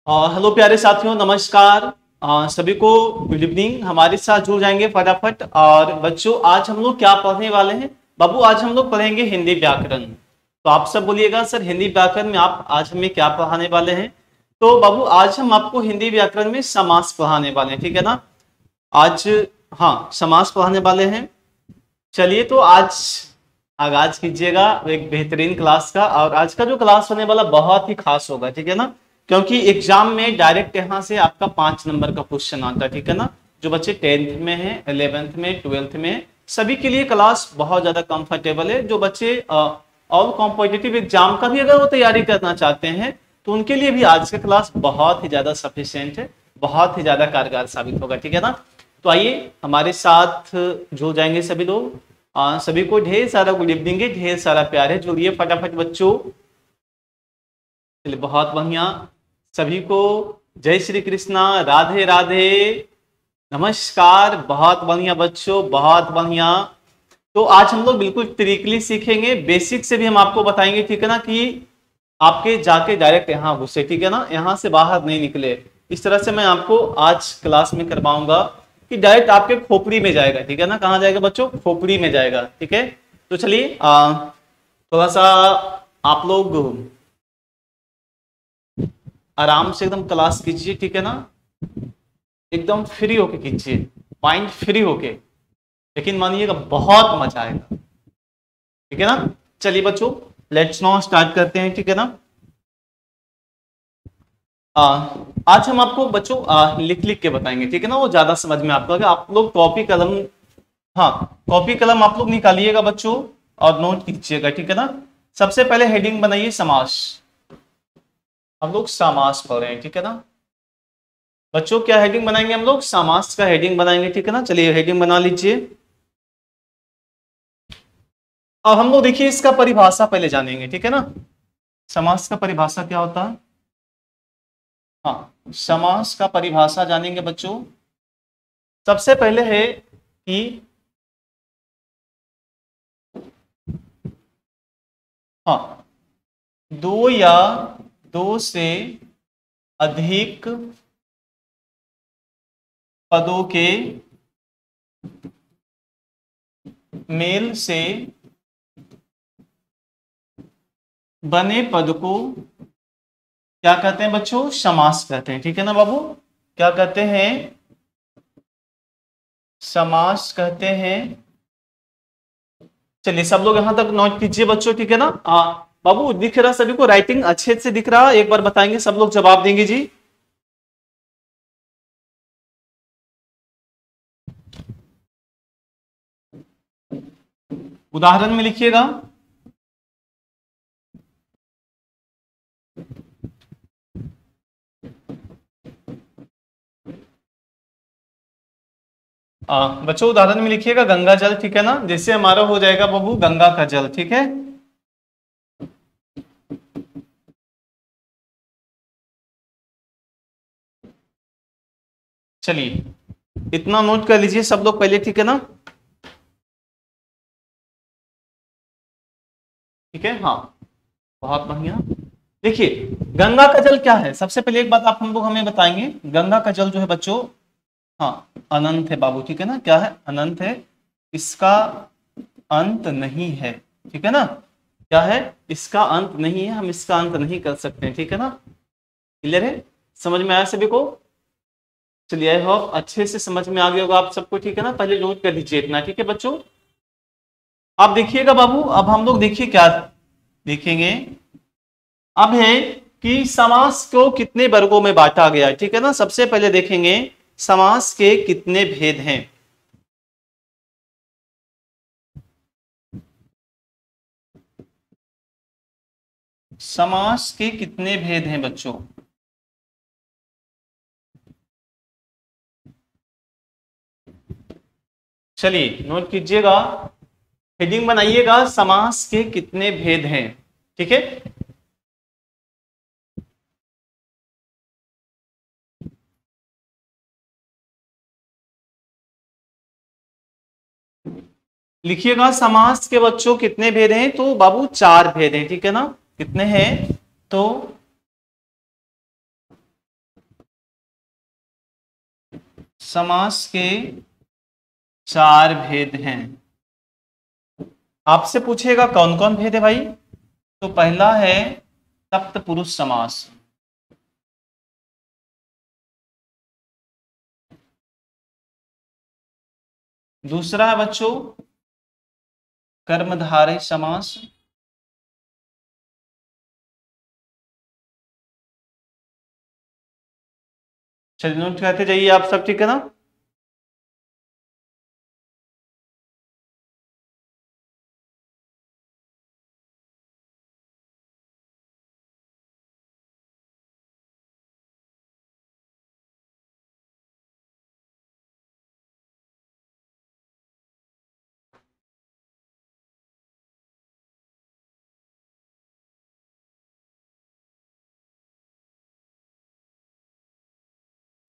Hello प्यारे साथियों, नमस्कार। सभी को गुड इवनिंग। हमारे साथ जुड़ जाएंगे फटाफट। और बच्चों, आज हम लोग क्या पढ़ने वाले हैं? बाबू, आज हम लोग पढ़ेंगे हिंदी व्याकरण। तो आप सब बोलिएगा, सर हिंदी व्याकरण में आप आज हमें क्या पढ़ाने वाले हैं? तो बाबू, आज हम आपको हिंदी व्याकरण में समास पढ़ाने वाले हैं, ठीक है ना? आज हाँ, समास पढ़ाने वाले हैं। चलिए, तो आज आगाज कीजिएगा एक बेहतरीन क्लास का। और आज का जो क्लास होने वाला बहुत ही खास होगा, ठीक है ना? क्योंकि एग्जाम में डायरेक्ट यहाँ से आपका 5 नंबर का क्वेश्चन आता है, ठीक है ना? जो बच्चे 10th में हैं, 11th में, 12th में, सभी के लिए क्लास बहुत ज्यादा कंफर्टेबल है। जो बच्चे और कॉम्पिटिटिव एग्जाम का भी अगर वो तैयारी करना चाहते हैं तो उनके लिए भी आज का क्लास बहुत ही ज्यादा सफिशियंट है, बहुत ही ज्यादा कारगर साबित होगा, ठीक है ना? तो आइए हमारे साथ जुड़ जाएंगे सभी लोग। सभी को ढेर सारा गुड इवनिंग है, ढेर सारा प्यार है। जुड़िए फटाफट बच्चों। चलिए, बहुत बढ़िया। सभी को जय श्री कृष्णा, राधे राधे, नमस्कार। बहुत बढ़िया बच्चों, बहुत बढ़िया। तो आज हम लोग बिल्कुल ट्रिकली सीखेंगे, बेसिक से भी हम आपको बताएंगे, ठीक है ना? कि आपके जाके डायरेक्ट यहाँ घुसे, ठीक है ना? यहाँ से बाहर नहीं निकले। इस तरह से मैं आपको आज क्लास में करवाऊंगा कि डायरेक्ट आपके खोपड़ी में जाएगा, ठीक है ना? कहाँ जाएगा बच्चों? खोपड़ी में जाएगा, ठीक है? तो चलिए थोड़ा सा आप लोग आराम से एकदम क्लास कीजिए, ठीक है ना? एकदम फ्री होके कीजिए, माइंड फ्री होके। लेकिन मानिएगा बहुत मजा आएगा, ठीक है ना? चलिए बच्चों, लेट्स नाउ स्टार्ट करते हैं, ठीक है ना? आज हम आपको बच्चों लिख लिख के बताएंगे, ठीक है ना? वो ज्यादा समझ में आपको आएगा। आप लोग कॉपी कलम, हाँ, कॉपी कलम आप लोग निकालिएगा बच्चों और नोट कीजिएगा, ठीक है ना? सबसे पहले हेडिंग बनाइए समास। हम लोग समास पढ़ रहे हैं, ठीक है ना बच्चों? क्या हेडिंग बनाएंगे हम लोग? समास का हेडिंग बनाएंगे, ठीक है ना? चलिए हेडिंग बना लीजिए। अब हम लोग देखिए इसका परिभाषा पहले जानेंगे, ठीक है ना? समास का परिभाषा क्या होता है? हाँ, समास का परिभाषा जानेंगे बच्चों। सबसे पहले है कि हाँ, दो या दो से अधिक पदों के मेल से बने पद को क्या कहते हैं बच्चों? समास कहते हैं, ठीक है ना बाबू? क्या कहते हैं? समास कहते हैं। चलिए सब लोग यहां तक नोट कीजिए बच्चों, ठीक है ना? बाबू दिख रहा सभी को? राइटिंग अच्छे से दिख रहा? एक बार बताएंगे, सब लोग जवाब देंगे जी। उदाहरण में लिखिएगा। बच्चों उदाहरण में लिखिएगा गंगा जल, ठीक है ना? जैसे हमारा हो जाएगा बाबू गंगा का जल, ठीक है? चलिए इतना नोट कर लीजिए सब लोग पहले, ठीक है ना? ठीक है, हाँ, बहुत बढ़िया। देखिए गंगा का जल क्या है? सबसे पहले एक बात आप हम लोग हमें बताएंगे। गंगा का जल जो है बच्चों, हाँ, अनंत है बाबू, ठीक है ना? क्या है? अनंत है, इसका अंत नहीं है, ठीक है ना? क्या है? इसका अंत नहीं है, हम इसका अंत नहीं कर सकते हैं, ठीक है ना? क्लियर है? समझ में आया सभी को? चलिए आई होप अच्छे से समझ में आ गया होगा आप सबको, ठीक है ना? पहले नोट कर लीजिए इतना, ठीक है बच्चों? आप देखिएगा बाबू, अब हम लोग देखिए क्या देखेंगे। अब है कि समास को कितने वर्गों में बांटा गया है, ठीक है ना? सबसे पहले देखेंगे समास के कितने भेद हैं। समास के कितने भेद हैं बच्चों? चलिए नोट कीजिएगा, हेडिंग बनाइएगा, समास के कितने भेद हैं, ठीक है? लिखिएगा समास के बच्चों कितने भेद हैं? तो बाबू 4 भेद हैं, ठीक है ना? कितने हैं? तो समास के 4 भेद हैं। आपसे पूछेगा कौन कौन भेद है भाई? तो पहला है तत्पुरुष समास, दूसरा है बच्चों कर्मधारय समास, चलिए नोट करते जाइए आप सब, ठीक है ना।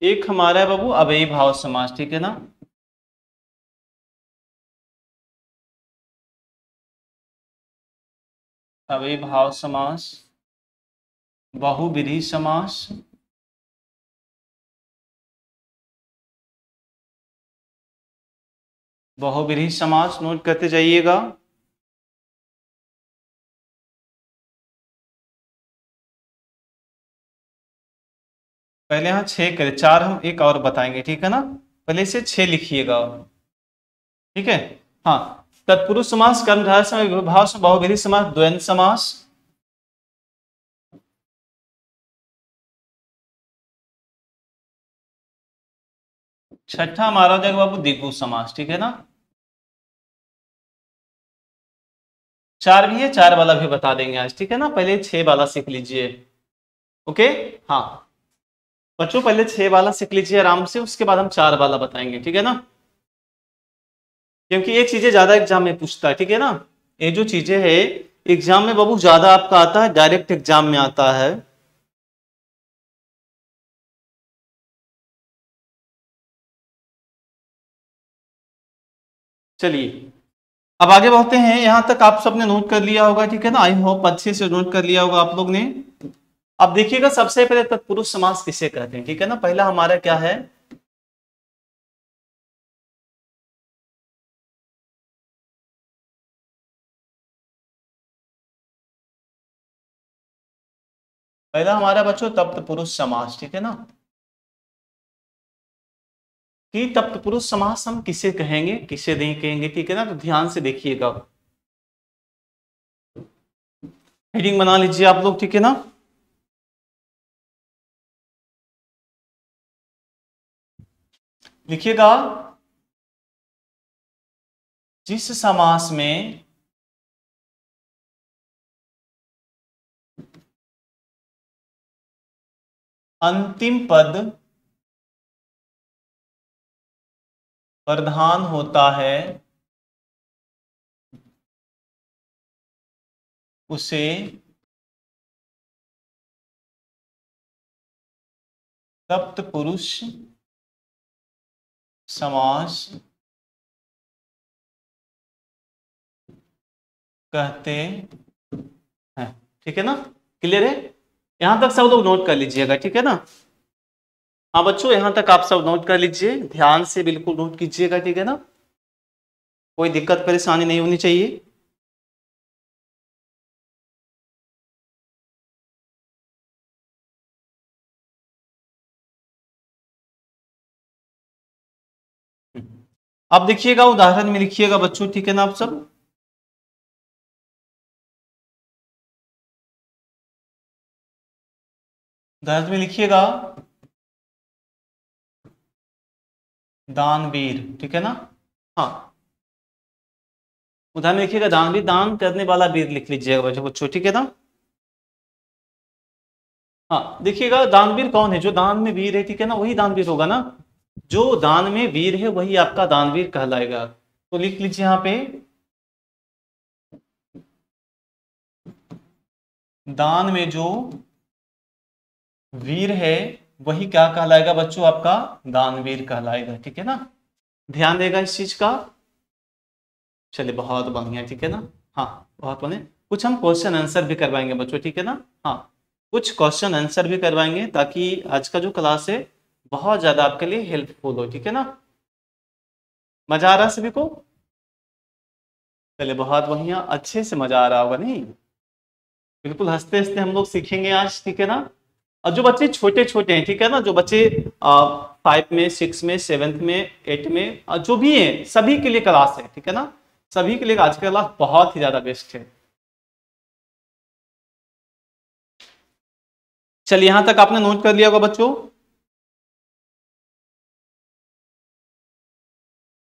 एक हमारा है बाबू अव्ययी भाव समास, ठीक है ना। अव्ययी भाव समास, बहुव्रीहि समास, बहुव्रीहि समास नोट करते जाइएगा। पहले यहाँ 6 करें, 4 हम एक और बताएंगे, ठीक है ना। पहले से 6 लिखिएगा, ठीक है। हाँ, तत्पुरुष समास, कर्मधारय समास, विभाव समास, बहुव्रीहि समास, द्वंद्व समास, छठा हमारा हो जाएगा बाबू द्विगु समास, ठीक है ना। 4 भी है, 4 वाला भी बता देंगे आज, ठीक है ना। पहले 6 वाला सीख लीजिए, ओके। हाँ बच्चों, पहले 6 वाला सीख लीजिए आराम से, उसके बाद हम 4 वाला बताएंगे, ठीक है ना। क्योंकि ये चीजें ज्यादा एग्जाम में पूछता है, ठीक है ना। ये जो चीजें है एग्जाम में बाबू ज्यादा आपका आता है, डायरेक्ट एग्जाम में आता है। चलिए अब आगे बढ़ते हैं। यहां तक आप सबने नोट कर लिया होगा, ठीक है ना। आई होप अच्छे से नोट कर लिया होगा आप लोग ने। अब देखिएगा, सबसे पहले तत्पुरुष समास किसे कहते हैं, ठीक है ना। पहला हमारा क्या है, पहला हमारा बच्चों तत्पुरुष समास, ठीक है ना। कि तत्पुरुष समास हम किसे कहेंगे, किसे नहीं कहेंगे, ठीक है ना। तो ध्यान से देखिएगा, हेडिंग बना लीजिए आप लोग, ठीक है ना। लिखिएगा, जिस समास में अंतिम पद प्रधान होता है उसे तत्पुरुष समास कहते हैं, ठीक है ना। क्लियर है? यहां तक सब लोग नोट कर लीजिएगा, ठीक है ना। हाँ बच्चों, यहां तक आप सब नोट कर लीजिए, ध्यान से बिल्कुल नोट कीजिएगा, ठीक है ना। कोई दिक्कत परेशानी नहीं होनी चाहिए। अब देखिएगा, उदाहरण में लिखिएगा बच्चों, ठीक है ना आप सब। उदाहरण में लिखिएगा दानवीर, ठीक है ना। हाँ, उदाहरण में लिखिएगा दानवीर, दान करने वाला वीर लिख लीजिएगा बच्चों, ठीक है ना। हाँ देखिएगा, दानवीर कौन है, जो दान में वीर है, ठीक है ना, वही दानवीर होगा ना। जो दान में वीर है वही आपका दानवीर कहलाएगा। तो लिख लीजिए यहाँ पे, दान में जो वीर है वही क्या कहलाएगा बच्चों, आपका दानवीर कहलाएगा, ठीक है ना। ध्यान देगा इस चीज का। चलिए बहुत बढ़िया, ठीक है ना। हाँ बहुत बढ़िया। कुछ हम क्वेश्चन आंसर भी करवाएंगे बच्चों, ठीक है ना। हाँ कुछ क्वेश्चन आंसर भी करवाएंगे, ताकि आज का जो क्लास है बहुत ज्यादा आपके लिए हेल्पफुल हो, ठीक है ना। मजा आ रहा है सभी को? चलिए बहुत बढ़िया, अच्छे से मजा आ रहा होगा नहीं? बिल्कुल हंसते हंसते हम लोग सीखेंगे आज, ठीक है ना। और जो बच्चे छोटे छोटे हैं, ठीक है ना, जो बच्चे 5 में 6 में 7th में 8th में जो भी है, सभी के लिए क्लास है, ठीक है ना। सभी के लिए आज का क्लास बहुत ही ज्यादा बेस्ट है। चलिए यहां तक आपने नोट कर लिया होगा बच्चों।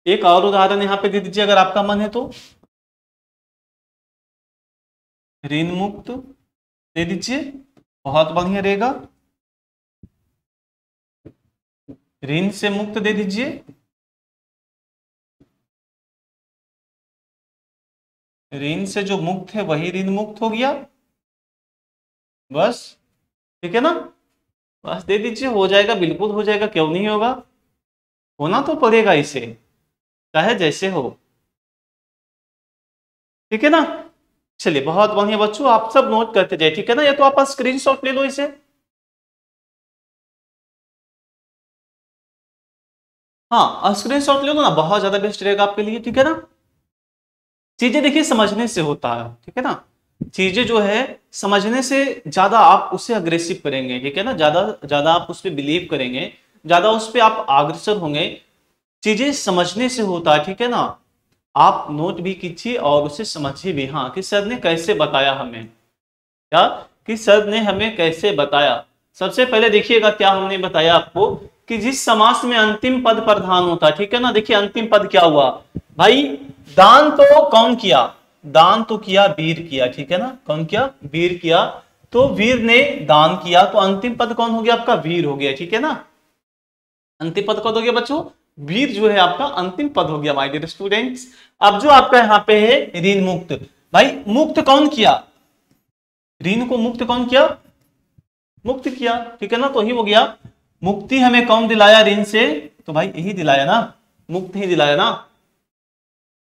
एक और उदाहरण यहां पे दे दीजिए अगर आपका मन है तो। ऋण मुक्त दे दीजिए, बहुत बढ़िया रहेगा। ऋण से मुक्त दे दीजिए। ऋण से जो मुक्त है वही ऋण मुक्त हो गया, बस, ठीक है ना। बस दे दीजिए, हो जाएगा, बिल्कुल हो जाएगा, क्यों नहीं होगा, होना तो पड़ेगा इसे, चाहे जैसे हो, ठीक है ना। चलिए बहुत बढ़िया बच्चों, आप सब नोट करते जाए, ठीक है ना। या तो आप स्क्रीनशॉट ले लो इसे। हाँ स्क्रीनशॉट ले लो ना, बहुत ज्यादा बेस्ट रहेगा आपके लिए, ठीक है ना। चीजें देखिए समझने से होता है, ठीक है ना। चीजें जो है समझने से ज्यादा आप उससे अग्रेसिव करेंगे, ठीक है ना, ज्यादा ज्यादा आप उस पर बिलीव करेंगे, ज्यादा उस पर आप अग्रसर होंगे। चीजें समझने से होता है, ठीक है ना। आप नोट भी कीजिए और उसे समझिए भी, हाँ कि सर ने कैसे बताया हमें, क्या, कि सर ने हमें कैसे बताया। सबसे पहले देखिएगा क्या हमने बताया आपको, कि जिस समास में अंतिम पद प्रधान होता है, ठीक है ना। देखिए अंतिम पद क्या हुआ भाई, दान तो कौन किया, दान तो किया वीर किया, ठीक है ना। कौन किया, वीर किया। तो वीर ने दान किया, तो अंतिम पद कौन हो गया आपका, वीर हो गया, ठीक है ना। अंतिम पद कौन हो गया बच्चों, वीर जो है आपका अंतिम पद हो गया माय डियर स्टूडेंट्स। अब जो आपका यहाँ पे है ऋण मुक्त, भाई मुक्त कौन किया, ऋण को मुक्त कौन किया, मुक्त किया, ठीक है ना। तो ही हो गया, मुक्ति हमें कौन दिलाया ऋण से, तो भाई यही दिलाया ना, मुक्त ही दिलाया ना।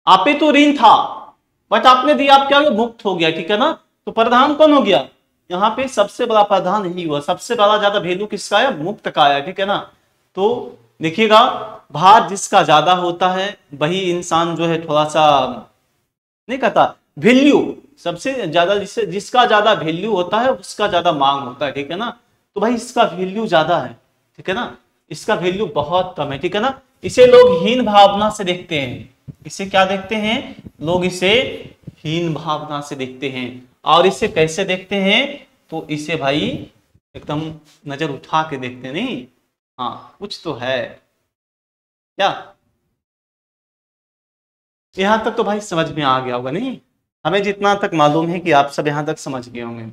आप ही तो ऋण था, बट आपने दिया, आप क्या हो गया, मुक्त हो गया, ठीक है ना। तो प्रधान कौन हो गया, यहाँ पे सबसे बड़ा प्रधान यही हुआ, सबसे बड़ा ज्यादा वैल्यू किसका है, मुक्त का है, ठीक है ना। तो देखिएगा, भार जिसका ज्यादा होता है वही इंसान जो है थोड़ा सा नहीं कहता, वैल्यू सबसे ज्यादा, जिससे जिसका ज्यादा वैल्यू होता है उसका ज्यादा मांग होता है, ठीक है ना। तो भाई इसका वैल्यू ज्यादा है, ठीक है ना, इसका वैल्यू बहुत कम है, ठीक है ना। इसे लोग हीन भावना से देखते हैं, इसे क्या देखते हैं लोग, इसे हीन भावना से देखते हैं। और इसे कैसे देखते हैं, तो इसे भाई एकदम नजर उठा के देखते हैं, नहीं, हाँ कुछ तो है क्या। यहां तक तो भाई समझ में आ गया होगा नहीं, हमें जितना तक मालूम है कि आप सब यहां तक समझ गए होंगे।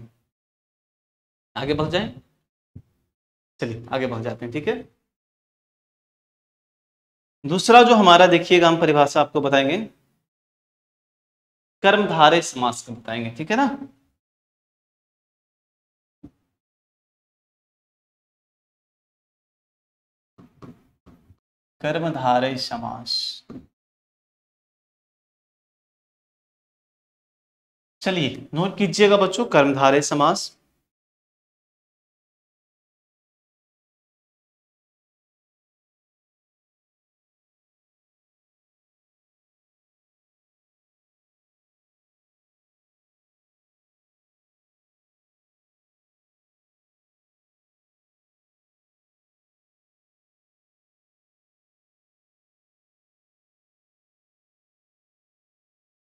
आगे बढ़ जाए, चलिए आगे बढ़ जाते हैं, ठीक है। दूसरा जो हमारा देखिएगा, हम परिभाषा आपको बताएंगे, कर्मधारय समास का बताएंगे, ठीक है ना। कर्मधारय समास, चलिए नोट कीजिएगा बच्चों, कर्मधारय समास।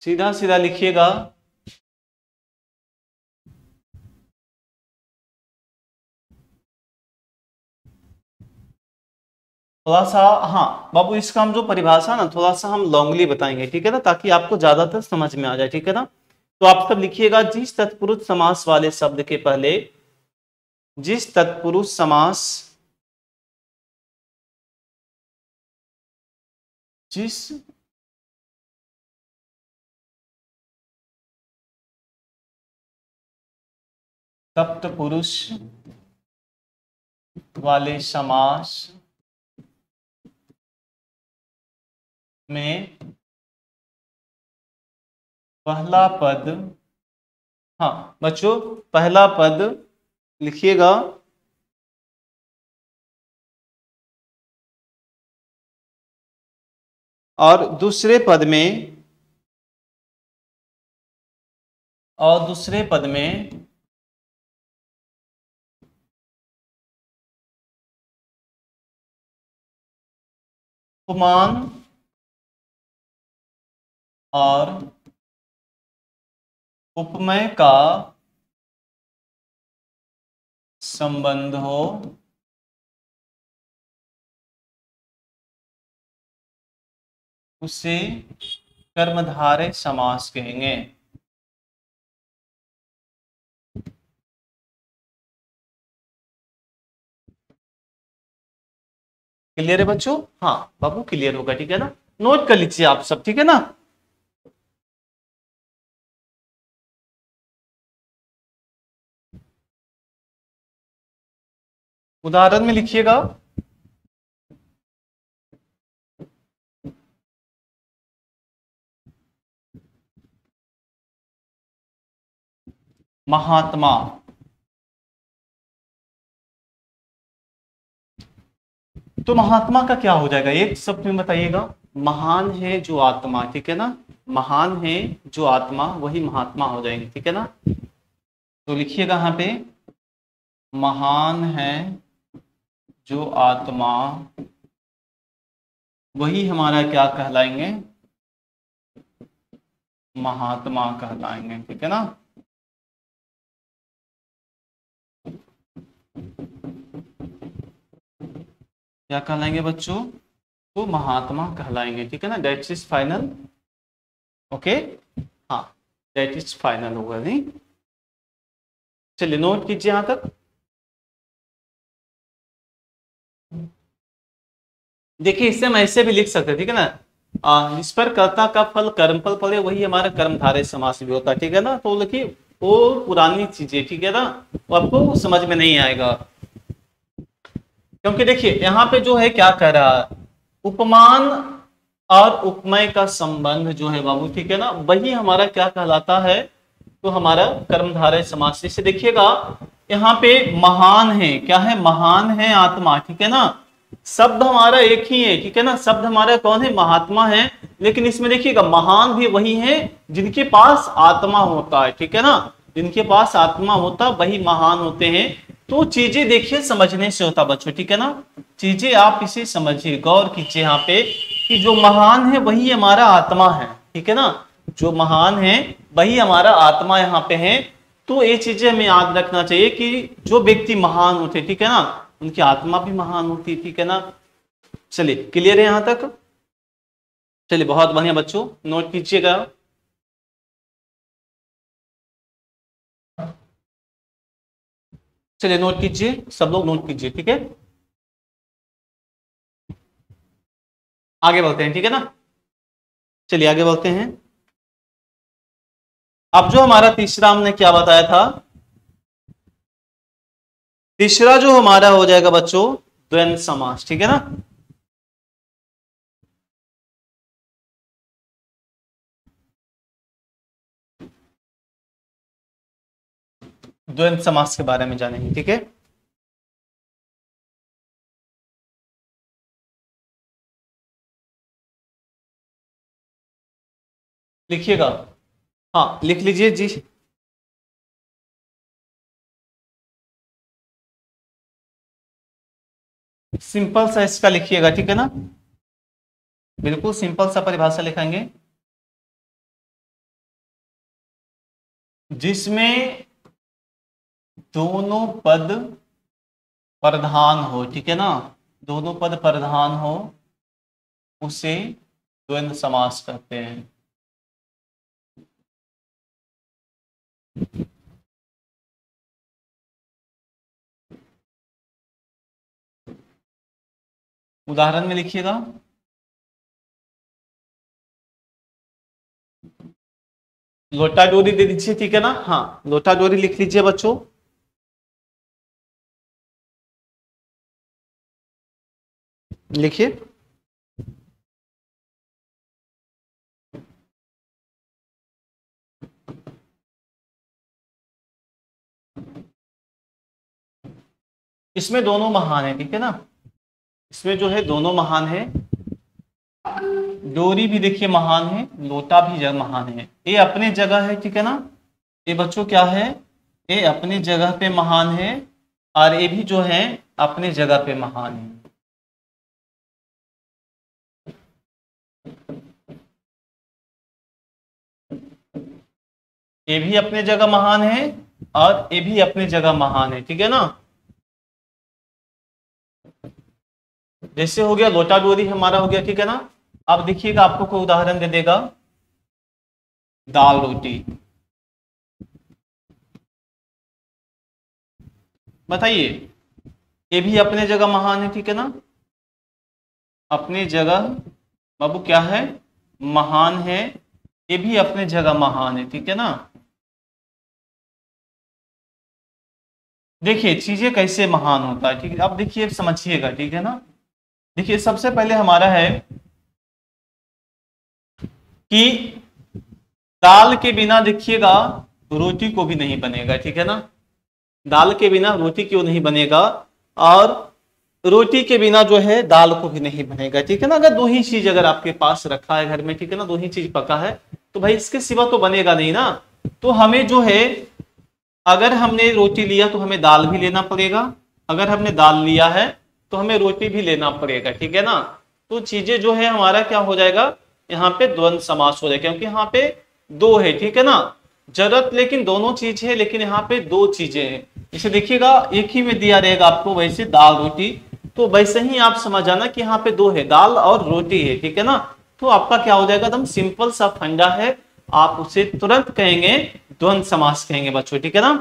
सीधा सीधा लिखिएगा, थोड़ा सा, हाँ बाबू इसका हम जो परिभाषा ना थोड़ा सा हम लॉन्गली बताएंगे, ठीक है ना, ताकि आपको ज्यादातर समझ में आ जाए, ठीक है ना। तो आप सब लिखिएगा, जिस तत्पुरुष समास वाले शब्द के पहले, जिस तत्पुरुष समास, जिस तत्पुरुष वाले समास में पहला पद, हाँ बच्चों पहला पद लिखिएगा और दूसरे पद में उपमान और उपमेय का संबंध हो, उसे कर्मधारय समास कहेंगे। क्लियर है बच्चों? हाँ बाबू क्लियर होगा, ठीक है ना। नोट कर लीजिए आप सब, ठीक है ना। उदाहरण में लिखिएगा। महात्मा, तो महात्मा का क्या हो जाएगा, एक शब्द में बताइएगा। महान है जो आत्मा, ठीक है ना। महान है जो आत्मा, वही महात्मा हो जाएंगे, ठीक है ना। तो लिखिएगा यहाँ पे, महान है जो आत्मा, वही हमारा क्या कहलाएंगे, महात्मा कहलाएंगे, ठीक है ना। क्या कहलाएंगे बच्चों? तो महात्मा कहलाएंगे, ठीक है ना। That is final. ओके, हाँ दैट इज फाइनल होगा, नहीं। चलिए नोट कीजिए यहां तक। देखिए इससे हम ऐसे भी लिख सकते हैं, ठीक है ना। इस पर कर्ता का फल कर्मफल पड़े, वही हमारा कर्मधारय समास भी होता है, ठीक है ना। तो देखिए वो पुरानी चीजें, ठीक है ना, वो आपको समझ में नहीं आएगा, क्योंकि देखिए यहाँ पे जो है क्या कह रहा है, उपमान और उपमेय का संबंध जो है बाबू, ठीक है ना, वही हमारा क्या कहलाता है, तो हमारा कर्मधारय समास। से देखिएगा यहाँ पे महान है, क्या है, महान है आत्मा, ठीक है ना। शब्द हमारा एक ही है, ठीक है ना, शब्द हमारा कौन है, महात्मा है। लेकिन इसमें देखिएगा महान भी वही है जिनके पास आत्मा होता है, ठीक है ना। जिनके पास आत्मा होता वही महान होते हैं। तो चीजें देखिए समझने से होता बच्चों, ठीक है ना। चीजें आप इसे समझिए, गौर कीजिए यहाँ पे कि जो महान है वही हमारा आत्मा है, ठीक है ना। जो महान है वही हमारा आत्मा यहाँ पे है। तो ये चीजें हमें याद रखना चाहिए कि जो व्यक्ति महान होते, ठीक है ना, उनकी आत्मा भी महान होती, ठीक है ना। चलिए क्लियर है यहां तक? चलिए बहुत बढ़िया बच्चों, नोट कीजिएगा। चलिए नोट कीजिए, सब लोग नोट कीजिए, ठीक है। आगे बढ़ते हैं, ठीक है ना। चलिए आगे बढ़ते हैं। अब जो हमारा तीसरा हमने क्या बताया था, तीसरा जो हमारा हो जाएगा बच्चों द्वंद्व समास, ठीक है ना। द्वंद्व समास के बारे में जानेंगे, ठीक है। लिखिएगा, हाँ लिख लीजिए जी। सिंपल सा इसका लिखिएगा, ठीक है ना। बिल्कुल सिंपल सा परिभाषा लिखेंगे, जिसमें दोनों पद प्रधान हो, ठीक है ना, दोनों पद प्रधान हो, उसे द्वंद्व समास कहते हैं। उदाहरण में लिखिएगा, लोटा डोरी दे दीजिए, ठीक है ना। हाँ लोटा डोरी लिख लीजिए बच्चों। लिखिए, इसमें दोनों महान है, ठीक है ना। इसमें जो है दोनों महान है। डोरी भी देखिए महान है, लोटा भी महान है। ये अपने जगह है, ठीक है ना। ये बच्चों क्या है, ये अपनी जगह पे महान है, और ये भी जो है अपनी जगह पे महान है। ये भी अपने जगह महान है और ये भी अपनी जगह महान है, ठीक है ना। जैसे हो गया लोटा डोरी हमारा हो गया, ठीक है ना। अब देखिएगा आपको कोई उदाहरण दे देगा, दाल रोटी। बताइए, ये भी अपने जगह महान है, ठीक है ना। अपनी जगह बाबू क्या है, महान है। ये भी अपने जगह महान है, ठीक है ना। देखिए चीजें कैसे महान होता है, ठीक है। अब देखिए समझिएगा, ठीक है ना। देखिए सबसे पहले हमारा है कि दाल के बिना देखिएगा रोटी को भी नहीं बनेगा, ठीक है ना। दाल के बिना रोटी क्यों नहीं बनेगा, और रोटी के बिना जो है दाल को भी नहीं बनेगा, ठीक है ना। अगर दो ही चीज अगर आपके पास रखा है घर में, ठीक है ना, दो ही चीज पका है, तो भाई इसके सिवा तो बनेगा नहीं ना। तो हमें जो है, अगर हमने रोटी लिया तो हमें दाल भी लेना पड़ेगा, अगर हमने दाल लिया है तो हमें रोटी भी लेना पड़ेगा, ठीक है ना। तो चीजें जो है हमारा क्या हो जाएगा, यहाँ पे द्वंद्व समास हो जाएगा, क्योंकि यहाँ पे दो है, ठीक है ना। जरूरत लेकिन दोनों चीज है, लेकिन यहाँ पे दो चीजें हैं। इसे देखिएगा एक ही में दिया रहेगा आपको वैसे दाल रोटी, तो वैसे ही आप समझ जाना कि यहाँ पे दो है, दाल और रोटी है, ठीक है ना। तो आपका क्या हो जाएगा, एकदम सिंपल सा फंडा है, आप उसे तुरंत कहेंगे द्वंद्व समास कहेंगे बच्चों, ठीक है ना।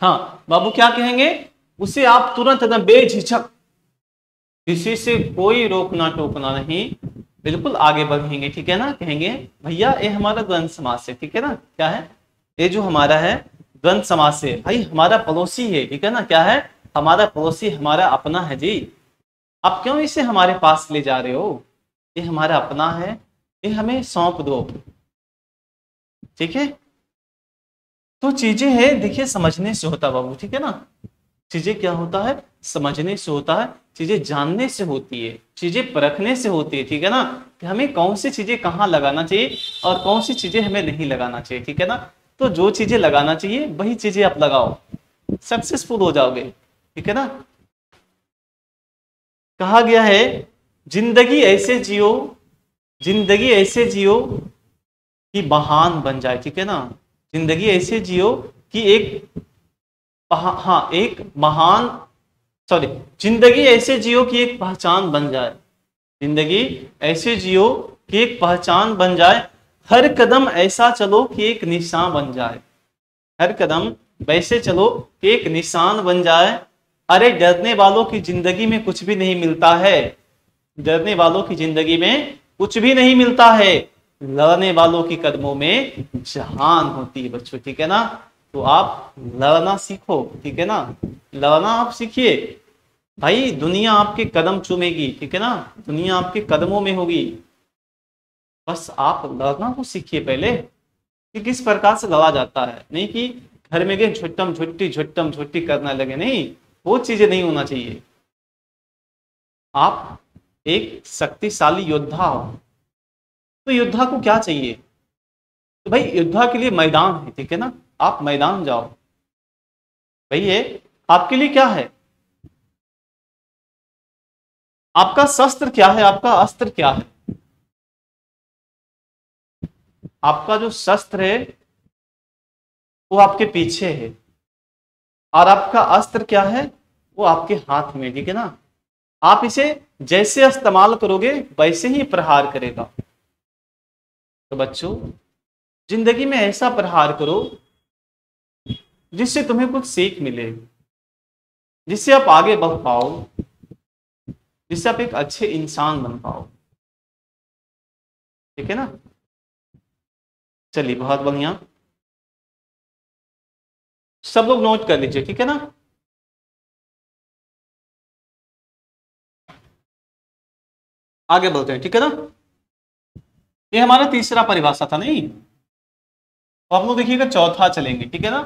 हाँ बाबू क्या कहेंगे, उसे आप तुरंत एकदम बेझिझक, किसी से कोई रोकना टोकना नहीं, बिल्कुल आगे बढ़ेंगे, ठीक है ना। कहेंगे भैया ये हमारा द्वंद्व समास है, ठीक है ना। क्या है ये जो हमारा है द्वंद्व समास है, भाई हमारा पड़ोसी है, ठीक है ना। क्या है, हमारा पड़ोसी हमारा अपना है जी। आप क्यों इसे हमारे पास ले जा रहे हो, ये हमारा अपना है, ये हमें सौंप दो, ठीक है। तो चीजें हैं देखिए समझने से होता है बाबू, ठीक है ना। चीजें क्या होता है, समझने से होता है, चीजें जानने से होती है, चीजें परखने से होती है, ठीक है ना। कि हमें कौन सी चीजें कहाँ लगाना चाहिए और कौन सी चीजें हमें नहीं लगाना चाहिए, ठीक है ना। तो जो चीजें लगाना चाहिए वही चीजें आप लगाओ, सक्सेसफुल हो जाओगे, ठीक है ना। कहा गया है जिंदगी ऐसे जियो, जिंदगी ऐसे जियो कि महान बन जाए, ठीक है ना। जिंदगी ऐसे जियो कि एक, हाँ एक महान, सॉरी, जिंदगी ऐसे जियो कि एक पहचान बन जाए, जिंदगी ऐसे जियो कि एक पहचान बन जाए, हर कदम ऐसा चलो कि एक निशान बन जाए, हर कदम वैसे चलो कि एक निशान बन जाए। अरे डरने वालों की जिंदगी में कुछ भी नहीं मिलता है, डरने वालों की जिंदगी में कुछ भी नहीं मिलता है, लड़ने वालों की कदमों में जहान होती है बच्चों, ठीक है ना। तो आप लड़ना सीखो, ठीक है ना, लड़ना आप सीखिए। भाई दुनिया आपके कदम चूमेगी, ठीक है ना, दुनिया आपके कदमों में होगी, बस आप लड़ना तो सीखिए पहले कि किस प्रकार से लड़ा जाता है, नहीं कि घर में गए झुट्टम झुट्टी करने लगे, नहीं, वो चीजें नहीं होना चाहिए। आप एक शक्तिशाली योद्धा हो, तो योद्धा को क्या चाहिए, तो भाई योद्धा के लिए मैदान है, ठीक है ना। आप मैदान जाओ, भाई ये आपके लिए क्या है, आपका शस्त्र क्या है, आपका अस्त्र क्या है। आपका जो शस्त्र है वो आपके पीछे है, और आपका अस्त्र क्या है, वो आपके हाथ में, ठीक है ना। आप इसे जैसे इस्तेमाल करोगे वैसे ही प्रहार करेगा। तो बच्चों जिंदगी में ऐसा प्रहार करो जिससे तुम्हें कुछ सीख मिले, जिससे आप आगे बढ़ पाओ, जिससे आप एक अच्छे इंसान बन पाओ, ठीक है ना। चलिए बहुत बढ़िया, सब लोग नोट कर लीजिए, ठीक है ना। आगे बढ़ते हैं, ठीक है ना। ये हमारा तीसरा परिभाषा था, नहीं। तो आप लोग देखिएगा चौथा चलेंगे, ठीक है ना।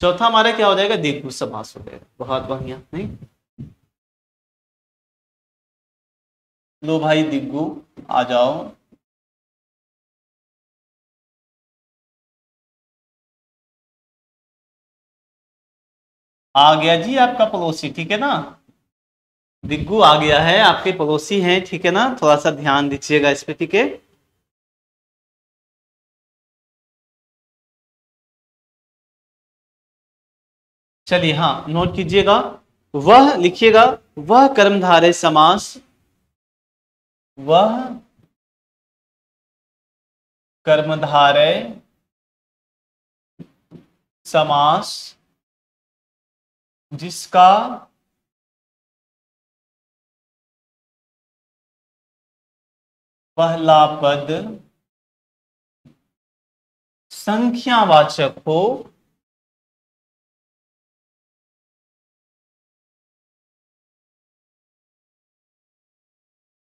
चौथा हमारा क्या हो जाएगा, द्विगु समास हो जाएगा। बहुत बढ़िया, नहीं। लो भाई दिग्गू आ जाओ। आ गया जी आपका पड़ोसी, ठीक है ना। दिग्गू आ गया है, आपके पड़ोसी हैं, ठीक है ना। थोड़ा सा ध्यान दीजिएगा इस पे, ठीक है। चलिए हाँ, नोट कीजिएगा। वह लिखिएगा, वह कर्मधारय समास, वह कर्मधारय समास जिसका पहला पद संख्यावाचक हो,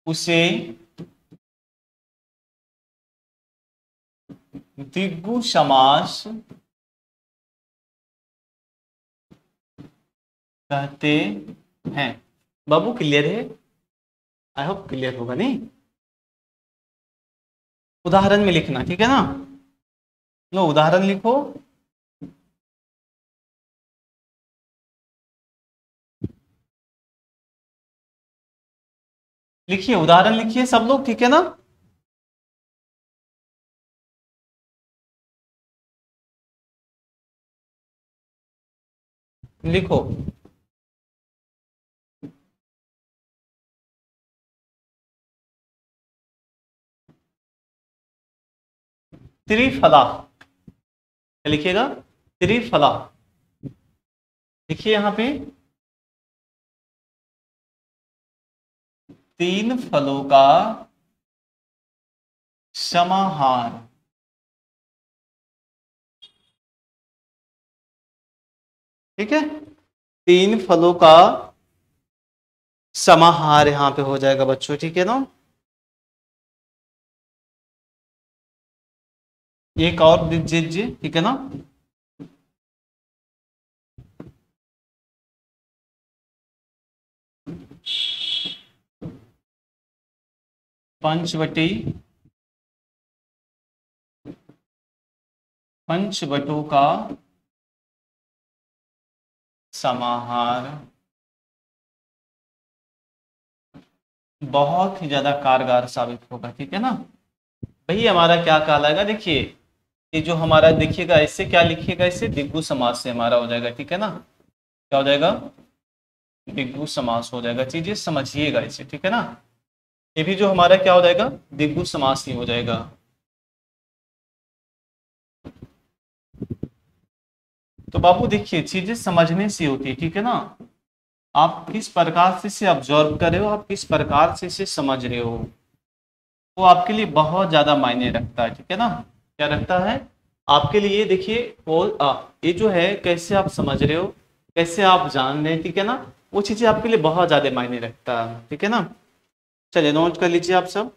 उसे द्विगु समास कहते हैं। बाबू क्लियर है? आई होप क्लियर होगा नहीं। उदाहरण में लिखना, ठीक है ना। लो उदाहरण लिखो। लिखिए उदाहरण लिखिए सब लोग, ठीक है ना। लिखो। त्रिफला, क्या लिखिएगा? त्रिफला। लिखिए यहां पे तीन फलों का समाहार। ठीक है, तीन फलों का समाहार यहां पे हो जाएगा बच्चों, ठीक है ना। एक और दीजिए, ठीक है ना। पंचवटी, पंचवटों का समाहार बहुत ही ज्यादा कारगर साबित होगा, ठीक है ना। वही हमारा क्या कहलाएगा, देखिए ये जो हमारा देखिएगा, इससे क्या लिखिएगा, इससे दिग्गु समास से हमारा हो जाएगा, ठीक है ना। क्या हो जाएगा? दिग्गु समास हो जाएगा। चीजें समझिएगा इसे, ठीक है ना। ये भी जो हमारा क्या हो जाएगा, दिग्गु समास ही हो जाएगा। तो बाबू देखिए, चीजें समझने से होती है, ठीक है ना। आप किस प्रकार से इसे ऑब्जर्व कर रहे हो, आप किस प्रकार से इसे समझ रहे हो, वो आपके लिए बहुत ज्यादा मायने रखता है, ठीक है ना। क्या रखता है आपके लिए? देखिए वो ये जो है, कैसे आप समझ रहे हो, कैसे आप जान रहे हैं, ठीक है ना। वो चीजें आपके लिए बहुत ज्यादा मायने रखता है, ठीक है ना। चलिए नोट कर लीजिए आप सब।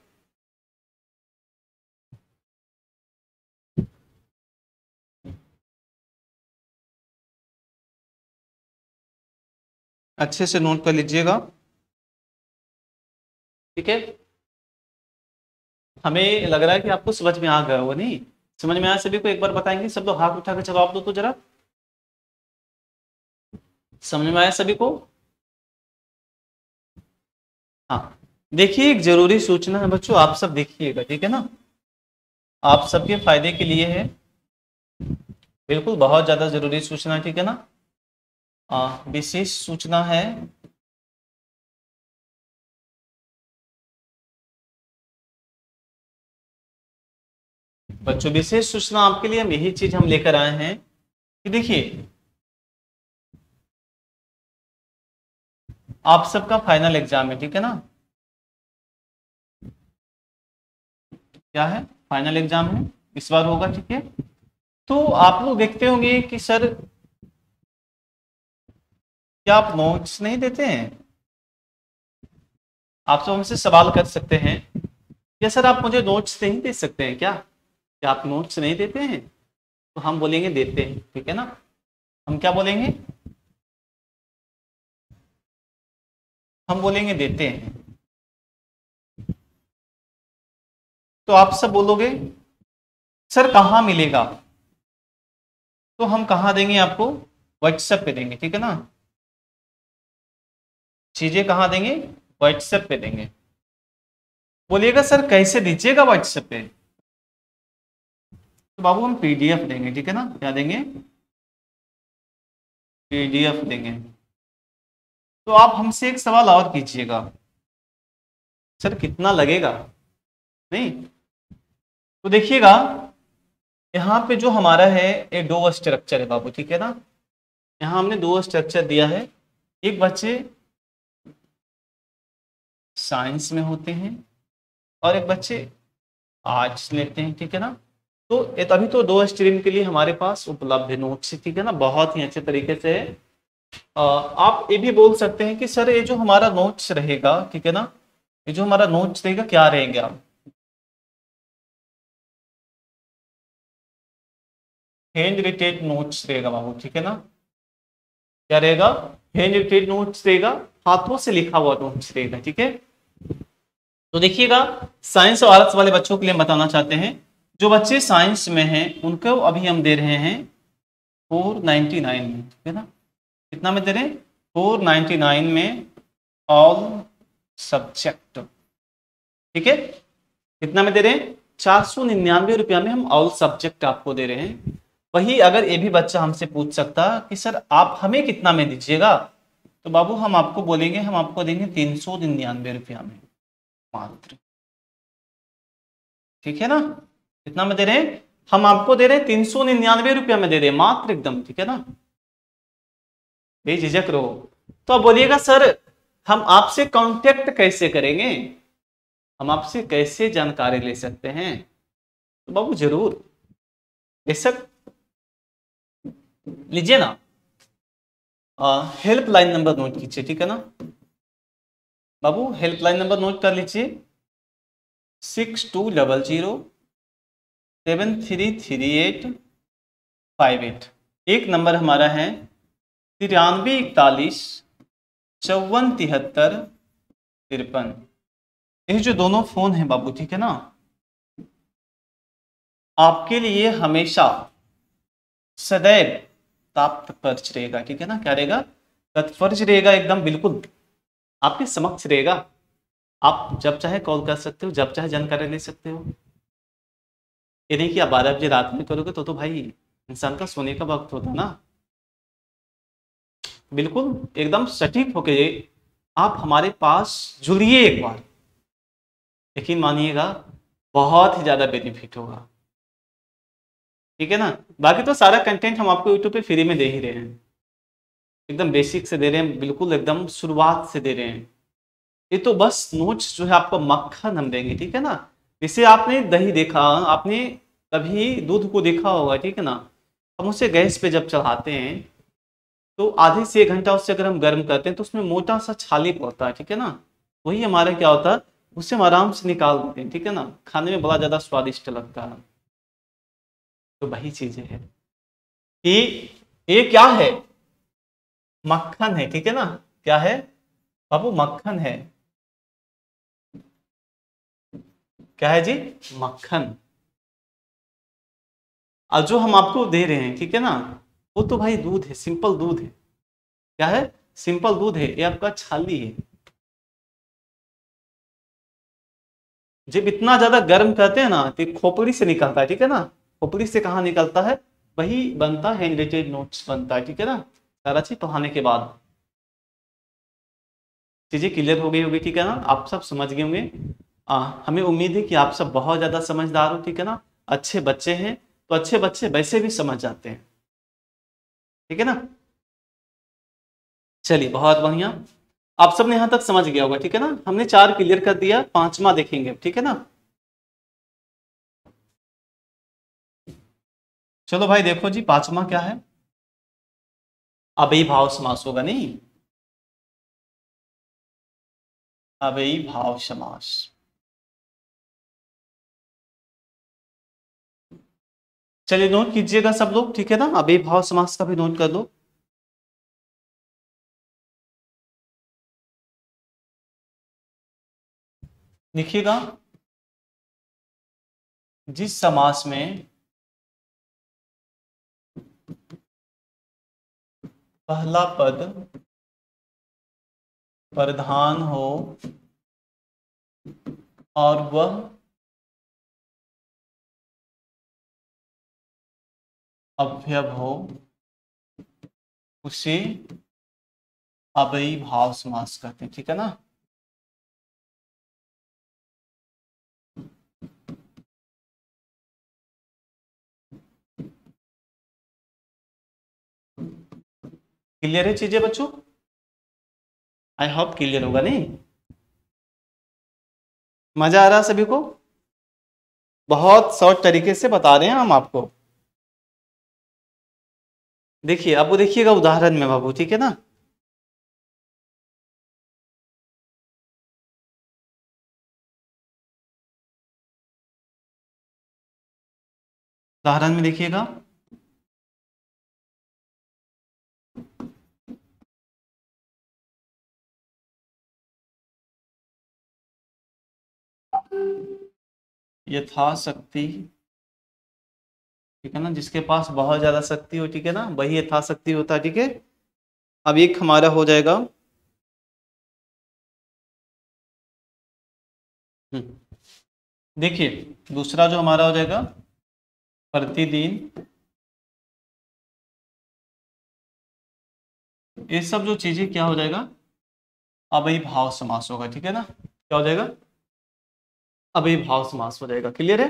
अच्छे से नोट कर लीजिएगा, ठीक है। हमें लग रहा है कि आपको समझ में आ गया होगा, नहीं समझ में आया सभी को? एक बार बताएंगे सब लोग, हाथ उठा कर जवाब दो तो जरा। समझ में आया सभी को? हाँ, देखिए एक जरूरी सूचना है बच्चों, आप सब देखिएगा, ठीक है ना। आप सबके फायदे के लिए है, बिल्कुल बहुत ज्यादा जरूरी सूचना, ठीक है ना। विशेष सूचना है। बच्चों विशेष सूचना आपके लिए हम यही चीज हम लेकर आए हैं कि देखिए आप सबका फाइनल एग्जाम है, ठीक है ना। क्या है? फाइनल एग्जाम है, इस बार होगा, ठीक है। तो आप लोग देखते होंगे कि सर क्या आप नोट्स नहीं देते हैं? आप सब हमसे सवाल कर सकते हैं, क्या सर आप मुझे नोट्स नहीं दे सकते हैं क्या आप नोट्स नहीं देते हैं? तो हम बोलेंगे देते हैं, ठीक है ना। हम क्या बोलेंगे? हम बोलेंगे देते हैं। तो आप सब बोलोगे सर कहाँ मिलेगा, तो हम कहाँ देंगे आपको, व्हाट्सएप पे देंगे, ठीक है ना। चीजें कहाँ देंगे, व्हाट्सएप पे देंगे। बोलिएगा सर कैसे दीजिएगा व्हाट्सएप पे, तो बाबू हम पीडीएफ देंगे, ठीक है ना। क्या देंगे, पीडीएफ देंगे। तो आप हमसे एक सवाल और कीजिएगा, सर कितना लगेगा, नहीं। तो देखिएगा यहाँ पे जो हमारा है ये दो स्ट्रक्चर है बाबू, ठीक है ना। यहाँ हमने दो स्ट्रक्चर दिया है, एक बच्चे साइंस में होते हैं और एक बच्चे आर्ट्स लेते हैं, ठीक है ना। तो ये तभी तो दो स्ट्रीम के लिए हमारे पास उपलब्ध है नोट्स, ठीक है ना, बहुत ही अच्छे तरीके से है। आप ये भी बोल सकते हैं कि सर ये जो हमारा नोट्स रहेगा, ठीक है ना, ये जो हमारा नोट्स रहेगा क्या रहेगा, हैंड रिटेन नोट्स रहेगा बाबू, ठीक है ना। क्या रहेगा, हैंड रिटेन नोट्स रहेगा, हाथों से लिखा हुआ नोट्स रहेगा, ठीक है। तो देखिएगा साइंस और आर्ट्स वाले बच्चों के लिए हम बताना चाहते हैं, जो बच्चे साइंस में हैं उनको अभी हम दे रहे हैं 499 में, ठीक है ना। कितना में दे रहे हैं, 499 में ऑल सब्जेक्ट, ठीक है। कितना में दे रहे हैं, 499 रुपया में हम ऑल सब्जेक्ट आपको दे रहे हैं। वही अगर ये भी बच्चा हमसे पूछ सकता कि सर आप हमें कितना में दीजिएगा, तो बाबू हम आपको बोलेंगे हम आपको देंगे 399 रुपया में मात्र, ठीक है ना। कितना में दे रहे हैं, हम आपको दे रहे हैं 399 रुपया में दे रहे हैं मात्र एकदम, ठीक है ना, बेझिझक रहो। तो अब बोलिएगा सर हम आपसे कांटेक्ट कैसे करेंगे, हम आपसे कैसे जानकारी ले सकते हैं, तो बाबू जरूर बेशक लीजिए ना, हेल्पलाइन नंबर नोट कीजिए, ठीक है ना बाबू, हेल्पलाइन नंबर नोट कर लीजिए 6200733858। एक नंबर हमारा है 9341547353। ये जो दोनों फोन हैं बाबू, ठीक है ना, आपके लिए हमेशा सदैव तत्पर रहेगा, ठीक है ना। क्या रहेगा, तत्पर रहेगा एकदम, बिल्कुल आपके समक्ष रहेगा। आप जब चाहे कॉल कर सकते हो, जब चाहे जानकारी ले सकते हो। ये नहीं कि आप 12 बजे रात में करोगे तो भाई इंसान का सोने का वक्त होता ना। बिल्कुल एकदम सटीक होके आप हमारे पास जुड़िए एक बार, यकीन मानिएगा बहुत ही ज्यादा बेनिफिट होगा, ठीक है ना। बाकी तो सारा कंटेंट हम आपको यूट्यूब पे फ्री में दे ही रहे हैं, एकदम बेसिक से दे रहे हैं, बिल्कुल एकदम शुरुआत से दे रहे हैं। ये तो बस नोट्स जो है आपको मक्खन हम देंगे, ठीक है ना। जैसे आपने दही देखा, आपने कभी दूध को देखा होगा, ठीक है ना। हम उसे गैस पे जब चढ़ाते हैं तो आधे से 1 घंटा उससे अगर हम गर्म करते हैं तो उसमें मोटा सा छाली पड़ता है, ठीक है ना। वही हमारा क्या होता है, उससे हम आराम से निकाल देते हैं, ठीक है ना, खाने में बड़ा ज्यादा स्वादिष्ट लगता है। तो वही चीजें है कि ये क्या है, मक्खन है, ठीक है ना। क्या है बाबू, मक्खन है। क्या है जी, मक्खन। और जो हम आपको दे रहे हैं, ठीक है ना, वो तो भाई दूध है, सिंपल दूध है। क्या है, सिंपल दूध है, ये आपका छाली है। जब इतना ज्यादा गर्म करते हैं ना तो खोपड़ी से निकलता है, ठीक है ना। खोपड़ी से कहाँ निकलता है, वही बनता है, हैंड रिटेन नोट्स बनता है, ठीक है ना। सारा चीज पढ़ाने के बाद चीजें क्लियर हो गई होगी, ठीक है ना, आप सब समझ गए होंगे। हमें उम्मीद है कि आप सब बहुत ज्यादा समझदार हो, ठीक है ना, अच्छे बच्चे हैं। तो अच्छे बच्चे वैसे भी समझ जाते हैं, ठीक है ना। चलिए बहुत बढ़िया, आप सबने यहां तक समझ गया होगा, ठीक है ना। हमने 4 क्लियर कर दिया, पांचवा देखेंगे, ठीक है ना। चलो भाई देखो जी, पांचवा क्या है, अबेई भाव समास होगा, नहीं, अबेई भाव समास। चलिए नोट कीजिएगा सब लोग, ठीक है ना, अबेई भाव समास का भी नोट कर दो। लिखिएगा जिस समास में पहला पद प्रधान हो और वह अव्यय हो, उसे अव्ययी भाव समास कहते हैं। ठीक है ना। क्लियर है चीजें बच्चों? आई होप क्लियर होगा। नहीं, मजा आ रहा सभी को? बहुत शॉर्ट तरीके से बता रहे हैं हम आपको। देखिए, अब वो देखिएगा उदाहरण में बाबू। ठीक है ना। उदाहरण में देखिएगा, यथाशक्ति। ठीक है ना। जिसके पास बहुत ज्यादा शक्ति हो, ठीक है ना, वही यथाशक्ति होता है। ठीक है। अब एक हमारा हो जाएगा देखिए, दूसरा जो हमारा हो जाएगा प्रतिदिन। ये सब जो चीजें क्या हो जाएगा, अव्ययी भाव समास होगा। ठीक है ना। क्या हो जाएगा? अव्ययी भाव समास हो जाएगा। क्लियर है?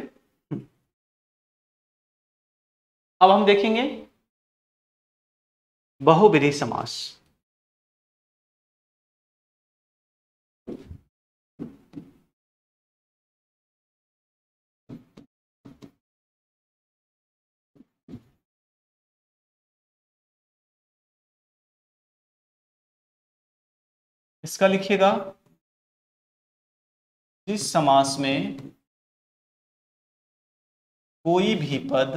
अब हम देखेंगे बहुब्रीहि समास। इसका लिखिएगा, जिस समास में कोई भी पद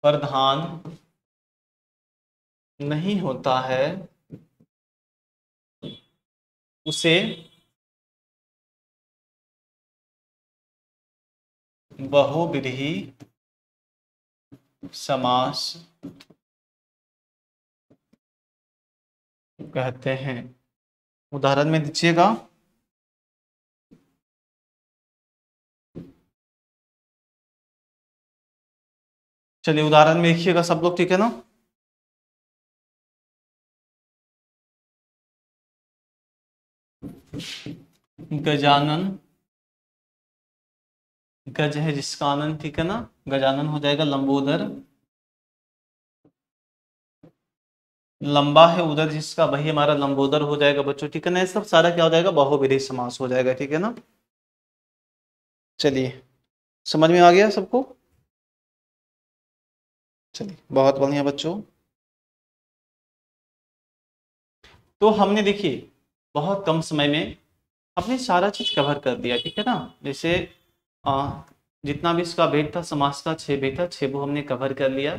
प्रधान नहीं होता है, उसे बहुब्रीहि समास कहते हैं। उदाहरण में दीजिएगा, चलिए उदाहरण में लिखिएगा सब लोग। ठीक है ना। गजानन, गज है जिसका आनंद। ठीक है ना। गजानन हो जाएगा लंबोदर। लंबा है उदर जिसका, वही हमारा लंबोदर हो जाएगा बच्चों। ठीक है ना। ये सब सारा क्या हो जाएगा, बहुब्रीहि समास हो जाएगा। ठीक है ना। चलिए, समझ में आ गया सबको? चलिए, बहुत बढ़िया बच्चों। तो हमने देखिए बहुत कम समय में हमने सारा चीज कवर कर दिया। ठीक है ना। जैसे जितना भी इसका भेद था, समास का 6 भेद था, 6 वो हमने कवर कर लिया।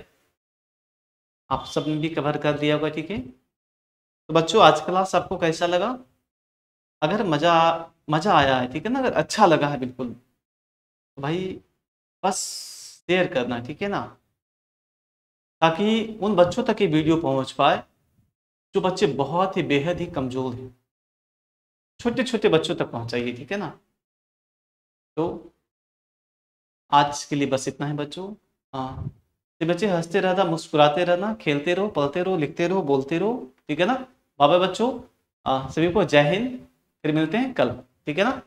आप सबने भी कवर कर दिया होगा। ठीक है। तो बच्चों, आज क्लास आपको कैसा लगा? अगर मजा मजा आया है, ठीक है ना, अगर अच्छा लगा है बिल्कुल, तो भाई बस शेयर करना। ठीक है ना। ताकि उन बच्चों तक ये वीडियो पहुंच पाए जो बच्चे बहुत ही बेहद ही कमजोर हैं। छोटे छोटे बच्चों तक पहुंचाइए। ठीक है ना। तो आज के लिए बस इतना है बच्चों। हाँ, तो बच्चे हंसते रहना, मुस्कुराते रहना, खेलते रहो, पढ़ते रहो, लिखते रहो, बोलते रहो। ठीक है ना। बाय बाय बच्चों। सभी को जय हिंद। फिर मिलते हैं कल। ठीक है ना।